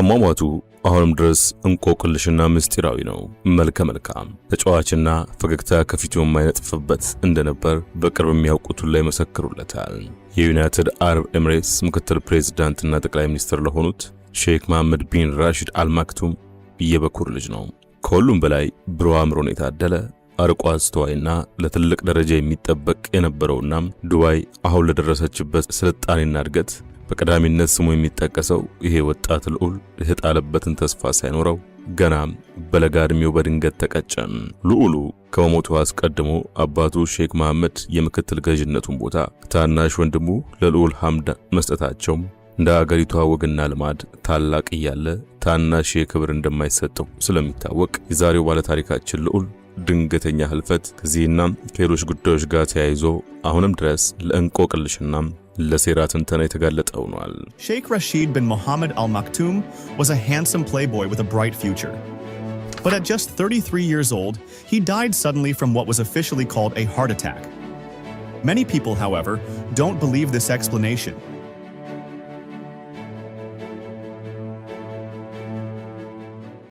አሟሟቱ አሁንም ድረስ እንቆቅልሽና ምስጢራዊ ነው። መልከ መልካም ተጫዋችና ፈገግታ ከፊቱ የማይነጥፍበት እንደነበር በቅርብ የሚያውቁት ሁሉ ይመሰክሩለታል። የዩናይትድ አረብ ኤሚሬትስ ምክትል ፕሬዝዳንትና ጠቅላይ ሚኒስትር ለሆኑት ሼክ መሐመድ ቢን ራሺድ አልማክቱም የበኩር ልጅ ነው። ከሁሉም በላይ ብሩህ አእምሮን የታደለ አርቆ አስተዋይና ለትልቅ ደረጃ የሚጠበቅ የነበረውና ዱባይ አሁን ለደረሰችበት ስልጣኔና እድገት በቀዳሚነት ስሙ የሚጠቀሰው ይሄ ወጣት ልዑል የተጣለበትን ተስፋ ሳይኖረው ገና በለጋ ዕድሜው በድንገት ተቀጨም። ልዑሉ ከመሞቱ አስቀድሞ አባቱ ሼክ መሐመድ የምክትል ገዥነቱን ቦታ ታናሽ ወንድሙ ለልዑል ሐምዳን መስጠታቸው እንደ አገሪቷ ወግና ልማድ ታላቅ እያለ ታናሽ የክብር እንደማይሰጠው ስለሚታወቅ የዛሬው ባለታሪካችን ልዑል ድንገተኛ ህልፈት ከዚህና ከሌሎች ጉዳዮች ጋር ተያይዞ አሁንም ድረስ ለእንቆቅልሽና ለሴራ ትንተና የተጋለጠ ሆኗል። Sheikh Rashid bin Mohammed Al Maktoum was a handsome playboy with a bright future. But at just 33 years old, he died suddenly from what was officially called a heart attack. Many people, however, don't believe this explanation.